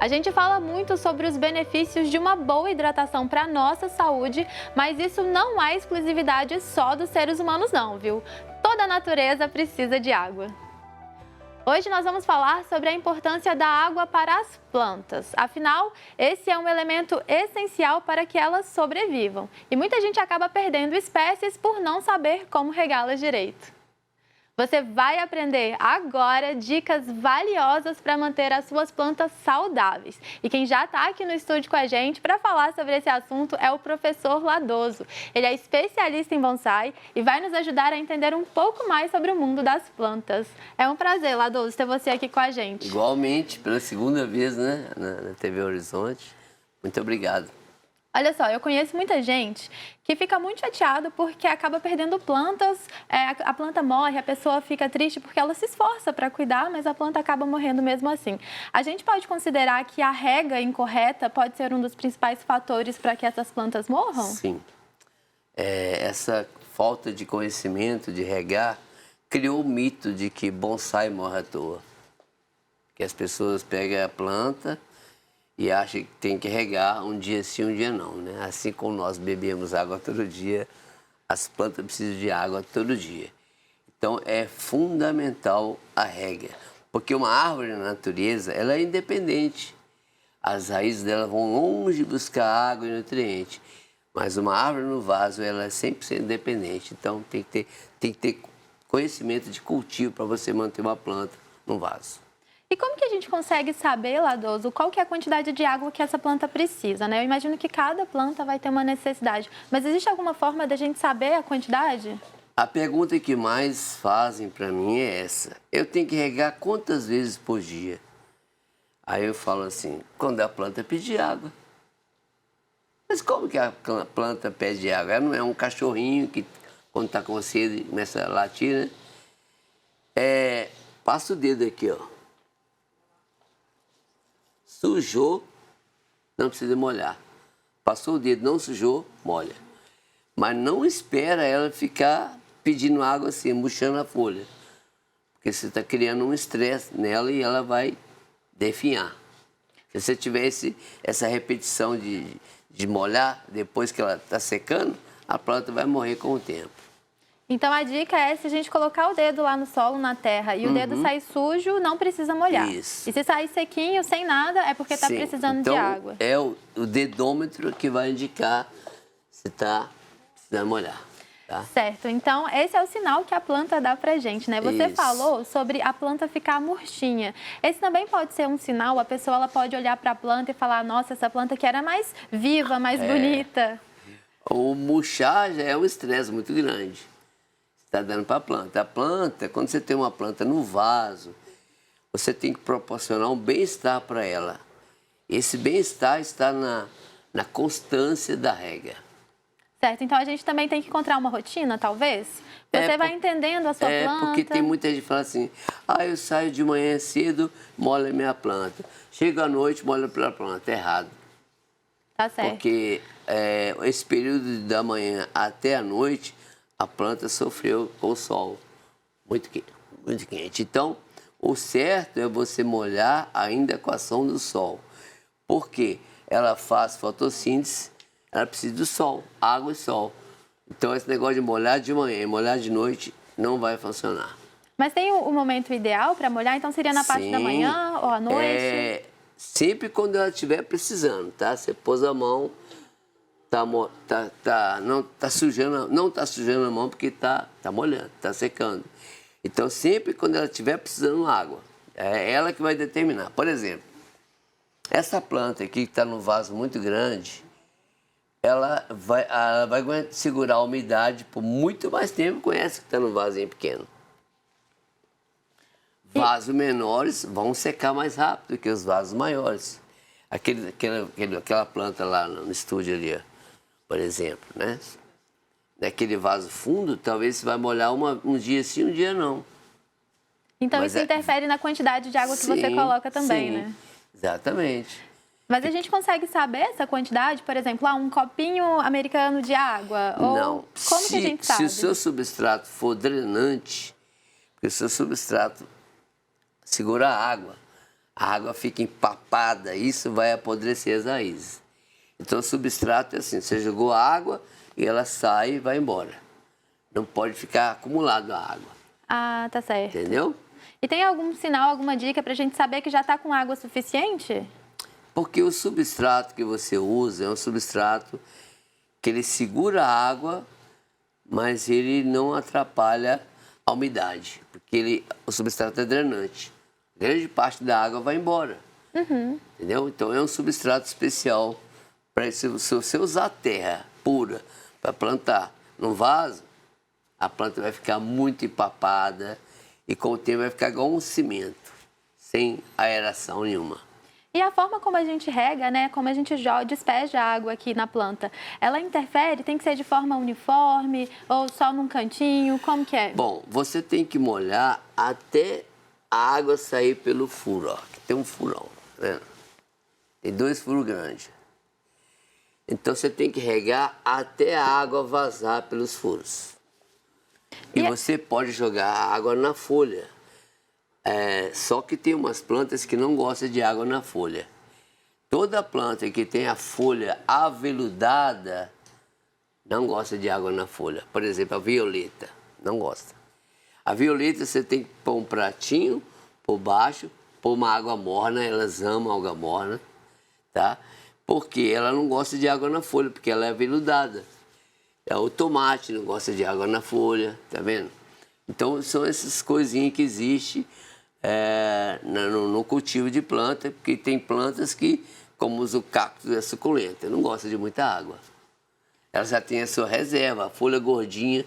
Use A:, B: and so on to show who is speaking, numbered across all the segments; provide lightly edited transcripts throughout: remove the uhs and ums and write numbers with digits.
A: A gente fala muito sobre os benefícios de uma boa hidratação para a nossa saúde, mas isso não é exclusividade só dos seres humanos não, viu? Toda a natureza precisa de água. Hoje nós vamos falar sobre a importância da água para as plantas. Afinal, esse é um elemento essencial para que elas sobrevivam. E muita gente acaba perdendo espécies por não saber como regá-las direito. Você vai aprender agora dicas valiosas para manter as suas plantas saudáveis. E quem já está aqui no estúdio com a gente para falar sobre esse assunto é o professor Ladoso. Ele é especialista em bonsai e vai nos ajudar a entender um pouco mais sobre o mundo das plantas. É um prazer, Ladoso, ter você aqui com a gente.
B: Igualmente, pela segunda vez, né, na TV Horizonte. Muito obrigado.
A: Olha só, eu conheço muita gente que fica muito chateado porque acaba perdendo plantas, a planta morre, a pessoa fica triste porque ela se esforça para cuidar, mas a planta acaba morrendo mesmo assim. A gente pode considerar que a rega incorreta pode ser um dos principais fatores para que essas plantas morram?
B: Sim. Essa falta de conhecimento de regar criou o mito de que bonsai morre à toa. Que as pessoas pegam a planta e acha que tem que regar um dia sim, um dia não, né? Assim como nós bebemos água todo dia, as plantas precisam de água todo dia. Então, é fundamental a rega, porque uma árvore na natureza, ela é independente. As raízes dela vão longe buscar água e nutriente, mas uma árvore no vaso, ela é 100% independente. Então, tem que ter conhecimento de cultivo para você manter uma planta no vaso.
A: E como que a gente consegue saber, Ladoso, qual que é a quantidade de água que essa planta precisa, né? Eu imagino que cada planta vai ter uma necessidade, mas existe alguma forma da gente saber a quantidade?
B: A pergunta que mais fazem para mim é essa: eu tenho que regar quantas vezes por dia? Aí eu falo assim, quando a planta pedir água. Mas como que a planta pede água? Ela não é um cachorrinho que, quando está com sede, começa a latir, né? Passa o dedo aqui, ó. Sujou, não precisa molhar. Passou o dedo, não sujou, molha. Mas não espera ela ficar pedindo água assim, murchando a folha. Porque você está criando um estresse nela e ela vai definhar. Se você tiver essa repetição de molhar, depois que ela está secando, a planta vai morrer com o tempo.
A: Então a dica é, se a gente colocar o dedo lá no solo, na terra, e o dedo sair sujo, não precisa molhar.
B: Isso.
A: E se sair sequinho, sem nada, é porque está precisando de água.
B: É o dedômetro que vai indicar se está precisando molhar. Tá?
A: Certo, então esse é o sinal que a planta dá pra gente, né? Você falou sobre a planta ficar murchinha. Esse também pode ser um sinal, a pessoa ela pode olhar para a planta e falar, nossa, essa planta aqui era mais viva, mais bonita.
B: O murchar já é um estresse muito grande. Está dando para a planta. A planta, quando você tem uma planta no vaso, você tem que proporcionar um bem-estar para ela. Esse bem-estar está na constância da rega.
A: Certo, então a gente também tem que encontrar uma rotina, talvez? Você vai entendendo a sua planta.
B: Porque tem muita gente que fala assim, eu saio de manhã cedo, molho a minha planta. Chego à noite, molho a planta. Errado.
A: Tá certo.
B: Porque esse período da manhã até a noite, a planta sofreu com o sol muito quente. Então, o certo é você molhar ainda com a ação do sol. Porque ela faz fotossíntese, ela precisa do sol, água e sol. Então, esse negócio de molhar de manhã e molhar de noite não vai funcionar.
A: Mas tem o momento ideal para molhar? Então, seria na parte da manhã ou à noite?
B: Sempre quando ela estiver precisando, tá? Você pôs a mão... não está sujando a mão porque está molhando, está secando. Então, sempre quando ela estiver precisando de água, é ela que vai determinar. Por exemplo, essa planta aqui que está no vaso muito grande, ela vai segurar a umidade por muito mais tempo que essa que está no vasinho pequeno. Vasos menores vão secar mais rápido que os vasos maiores. Aquela planta lá no estúdio ali, ó. Por exemplo, né? Naquele vaso fundo, talvez você vai molhar um dia sim, um dia não.
A: Então, mas isso interfere na quantidade de água que você coloca também, né?
B: Exatamente.
A: Mas a gente consegue saber essa quantidade? Por exemplo, um copinho americano de água?
B: Não.
A: Como que a gente sabe?
B: Se o seu substrato for drenante, porque o seu substrato segura a água, A água fica empapada, isso vai apodrecer as raízes. Então, o substrato é assim, você jogou água e ela sai e vai embora. Não pode ficar acumulado a água.
A: Ah, tá certo.
B: Entendeu?
A: E tem algum sinal, alguma dica para a gente saber que já está com água suficiente?
B: Porque o substrato que você usa é um substrato que ele segura a água, mas ele não atrapalha a umidade, porque o substrato é drenante. Grande parte da água vai embora. Entendeu? Então é um substrato especial para se você usar terra pura para plantar no vaso, a planta vai ficar muito empapada e com o tempo vai ficar igual um cimento, sem aeração nenhuma.
A: E a forma como a gente rega, né, como a gente despeja a água aqui na planta, ela interfere? Tem que ser de forma uniforme ou só num cantinho? Como que é?
B: Bom, você tem que molhar até a água sair pelo furo, ó. Aqui tem um furão, tá vendo? Tem 2 furos grandes. Então você tem que regar até a água vazar pelos furos. E você pode jogar a água na folha. Só que tem umas plantas que não gostam de água na folha. Toda planta que tem a folha aveludada não gosta de água na folha. Por exemplo, a violeta não gosta. A violeta você tem que pôr um pratinho por baixo, pôr uma água morna, elas amam água morna, tá? Porque ela não gosta de água na folha, porque ela é aveludada. O tomate não gosta de água na folha, tá vendo? Então são essas coisinhas que existem no cultivo de planta, porque tem plantas que, como o cacto da suculenta, não gosta de muita água. Ela já tem a sua reserva, a folha gordinha,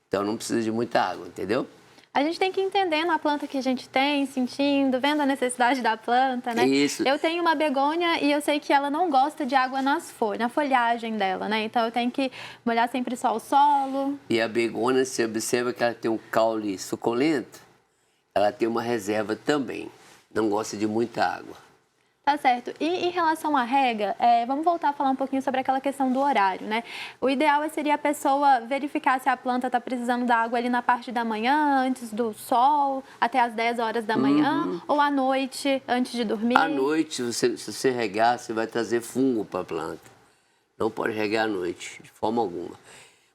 B: então não precisa de muita água, entendeu?
A: A gente tem que ir entendendo a planta que a gente tem, sentindo, vendo a necessidade da planta, né?
B: Isso.
A: Eu tenho uma begônia e eu sei que ela não gosta de água na folhagem dela, né? Então eu tenho que molhar sempre só o solo.
B: E a begônia, você observa que ela tem um caule suculento, ela tem uma reserva também, não gosta de muita água.
A: Tá certo. E em relação à rega, vamos voltar a falar um pouquinho sobre aquela questão do horário, né? O ideal seria a pessoa verificar se a planta está precisando da água ali na parte da manhã, antes do sol, até as 10 horas da manhã, ou à noite, antes de dormir.
B: À noite, se você regar, você vai trazer fungo para a planta. Não pode regar à noite, de forma alguma.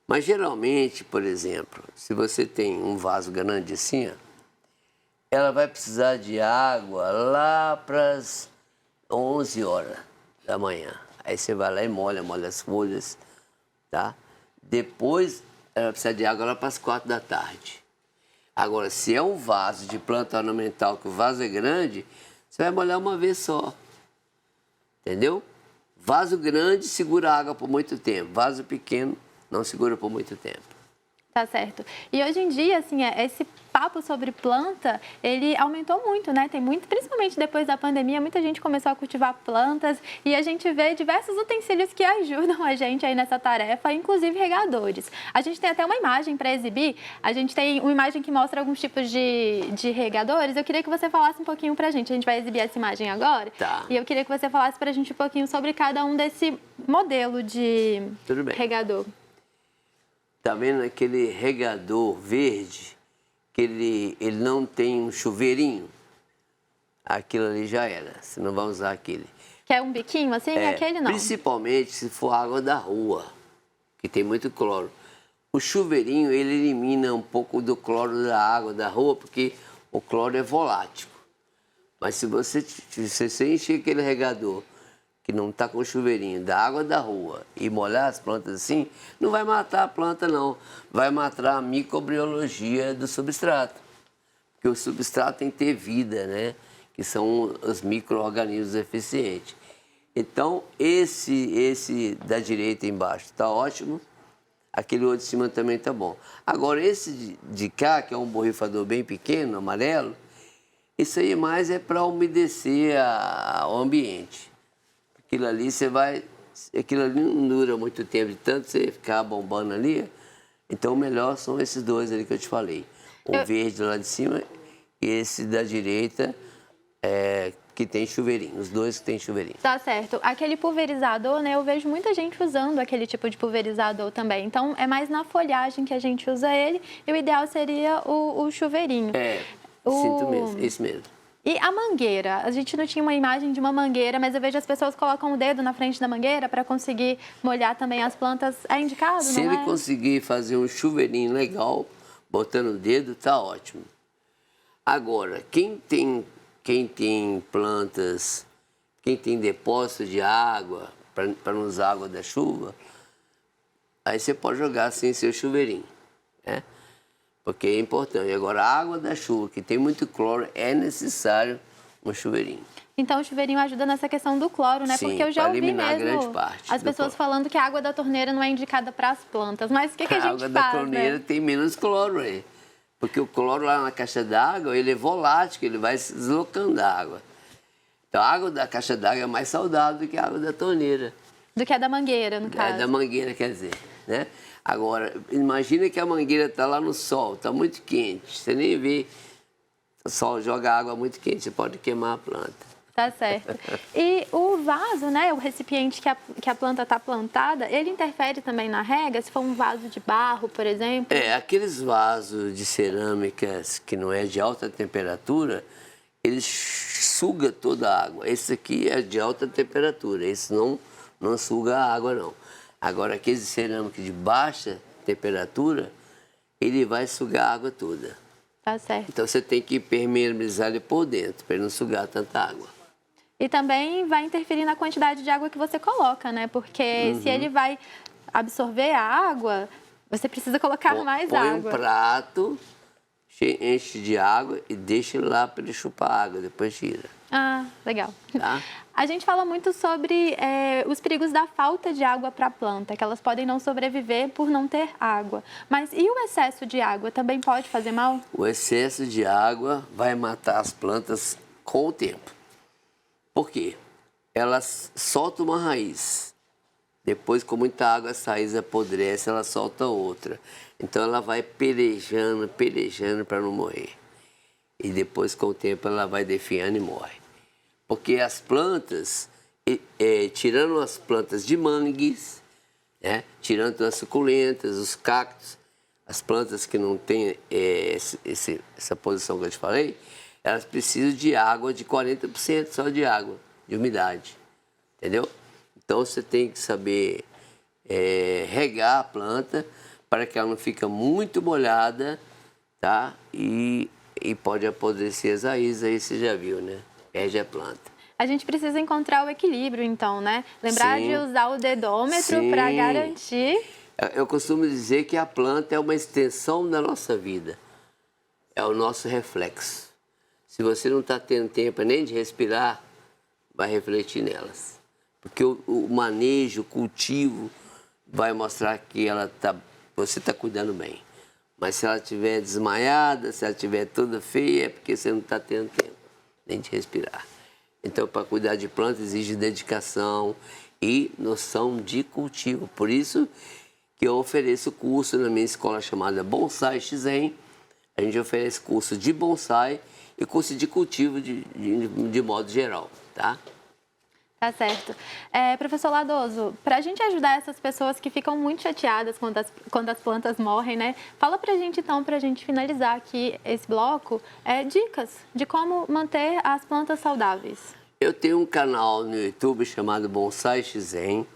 B: Mas geralmente, por exemplo, se você tem um vaso grande assim, ó, ela vai precisar de água lá para as 11 horas da manhã. Aí você vai lá e molha as folhas, tá? Depois ela precisa de água lá para as 4 da tarde. Agora, se é um vaso de planta ornamental, que o vaso é grande, você vai molhar uma vez só. Entendeu? Vaso grande segura água por muito tempo. Vaso pequeno não segura por muito tempo.
A: Tá certo. E hoje em dia, assim, esse papo sobre planta, ele aumentou muito, né? Tem muito, principalmente depois da pandemia, muita gente começou a cultivar plantas e a gente vê diversos utensílios que ajudam a gente aí nessa tarefa, inclusive regadores. A gente tem até uma imagem para exibir, a gente tem uma imagem que mostra alguns tipos de regadores. Eu queria que você falasse um pouquinho pra gente. A gente vai exibir essa imagem agora.
B: Tá.
A: E eu queria que você falasse pra gente um pouquinho sobre cada um desse modelo de regador.
B: Tá vendo aquele regador verde, que ele não tem um chuveirinho? Aquilo ali já era, você não vai usar aquele.
A: Que é um biquinho assim? Aquele não.
B: Principalmente se for água da rua, que tem muito cloro. O chuveirinho, ele elimina um pouco do cloro da água da rua, porque o cloro é volátil. Mas se você encher aquele regador que não está com chuveirinho, da água da rua e molhar as plantas assim, não vai matar a planta, não. Vai matar a microbiologia do substrato. Porque o substrato tem que ter vida, né? Que são os micro-organismos eficientes. Então, esse da direita embaixo está ótimo. Aquele outro de cima também está bom. Agora, esse de cá, que é um borrifador bem pequeno, amarelo, isso aí mais é para umedecer o ambiente. Aquilo ali não dura muito tempo, de tanto você ficar bombando ali. Então, o melhor são esses dois ali que eu te falei. O verde lá de cima e esse da direita, que tem chuveirinho. Os dois que tem chuveirinho.
A: Tá certo. Aquele pulverizador, né? Eu vejo muita gente usando aquele tipo de pulverizador também. Então, é mais na folhagem que a gente usa ele. E o ideal seria o chuveirinho.
B: Sinto mesmo, isso mesmo.
A: E a mangueira? A gente não tinha uma imagem de uma mangueira, mas eu vejo as pessoas colocam o dedo na frente da mangueira para conseguir molhar também as plantas. É indicado,
B: Se
A: não
B: ele
A: é?
B: conseguir fazer um chuveirinho legal, botando o dedo, tá ótimo. Agora, quem tem plantas, quem tem depósito de água, para não usar água da chuva, aí você pode jogar assim seu chuveirinho, né? Porque é importante. Agora, a água da chuva, que tem muito cloro, é necessário um chuveirinho.
A: Então, o chuveirinho ajuda nessa questão do cloro, né?
B: Sim,
A: porque eu já
B: pra
A: ouvi
B: eliminar
A: mesmo
B: grande parte
A: as
B: do
A: pessoas
B: cloro.
A: falando que a água da torneira não é indicada para as plantas. Mas o que a
B: A
A: gente
B: água da
A: faz,
B: torneira
A: né?
B: tem menos cloro aí. Porque o cloro lá na caixa d'água, ele é volátil, ele vai se deslocando da água. Então, a água da caixa d'água é mais saudável do que a água da torneira.
A: Do que a da mangueira, no caso.
B: Da mangueira, quer dizer, né? Agora, imagina que a mangueira está lá no sol, está muito quente, você nem vê, o sol joga água muito quente, você pode queimar a planta.
A: Tá certo. E o vaso, né, o recipiente que a planta está plantada, ele interfere também na rega? Se for um vaso de barro, por exemplo?
B: Aqueles vasos de cerâmicas que não é de alta temperatura, eles sugam toda a água. Esse aqui é de alta temperatura, esse não suga a água, não. Agora, aqueles de cerâmica de baixa temperatura, ele vai sugar a água toda.
A: Tá certo.
B: Então, você tem que permeabilizar ele por dentro, para ele não sugar tanta água.
A: E também vai interferir na quantidade de água que você coloca, né? Porque se ele vai absorver a água, você precisa colocar mais
B: Põe
A: água.
B: um prato, enche de água e deixa ele lá para ele chupar a água, depois tira.
A: Ah, legal.
B: Tá?
A: A gente fala muito sobre os perigos da falta de água para a planta, que elas podem não sobreviver por não ter água. Mas e o excesso de água também pode fazer mal?
B: O excesso de água vai matar as plantas com o tempo. Por quê? Elas soltam uma raiz. Depois, com muita água, essa raiz apodrece, ela solta outra. Então, ela vai pelejando para não morrer. E depois, com o tempo, ela vai definhando e morre. Porque as plantas, tirando as plantas de mangues, né? Tirando as suculentas, os cactos, as plantas que não têm essa posição que eu te falei, elas precisam de água de 40% só de água, de umidade, entendeu? Então, você tem que saber regar a planta para que ela não fique muito molhada, tá? E pode apodrecer as raízes, aí você já viu, né? Perde a planta.
A: A gente precisa encontrar o equilíbrio, então, né? Lembrar
B: Sim.
A: de usar o dedômetro para garantir.
B: Eu costumo dizer que a planta é uma extensão da nossa vida. É o nosso reflexo. Se você não está tendo tempo nem de respirar, vai refletir nelas. Porque o manejo, o cultivo, vai mostrar que você está cuidando bem. Mas se ela estiver desmaiada, se ela estiver toda feia, é porque você não está tendo tempo nem de respirar. Então, para cuidar de planta, exige dedicação e noção de cultivo. Por isso que eu ofereço curso na minha escola chamada Bonsai Shizen. A gente oferece curso de bonsai e curso de cultivo de modo geral, tá?
A: Tá certo. Professor Ladoso, para a gente ajudar essas pessoas que ficam muito chateadas quando as plantas morrem, né? Fala pra gente então, pra gente finalizar aqui esse bloco, dicas de como manter as plantas saudáveis.
B: Eu tenho um canal no YouTube chamado Bonsai Shizen,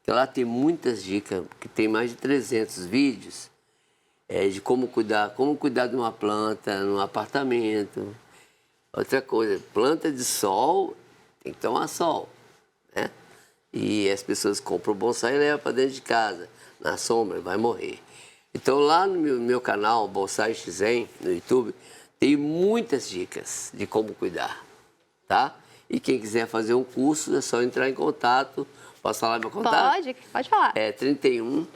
B: que lá tem muitas dicas, que tem mais de 300 vídeos de como cuidar de uma planta no apartamento. Outra coisa, planta de sol tem que tomar sol, né? E as pessoas compram o bonsai e levam para dentro de casa, na sombra, vai morrer. Então lá no meu canal, Bonsai Shizen, no YouTube, tem muitas dicas de como cuidar, tá? E quem quiser fazer um curso, é só entrar em contato. Posso falar meu contato?
A: Pode falar.
B: 31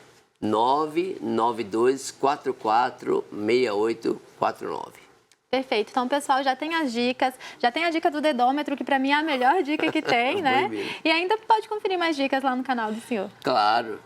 B: 992 44 6849.
A: Perfeito. Então, pessoal, já tem as dicas, já tem a dica do dedômetro, que para mim é a melhor dica que tem, né? E ainda pode conferir mais dicas lá no canal do senhor.
B: Claro.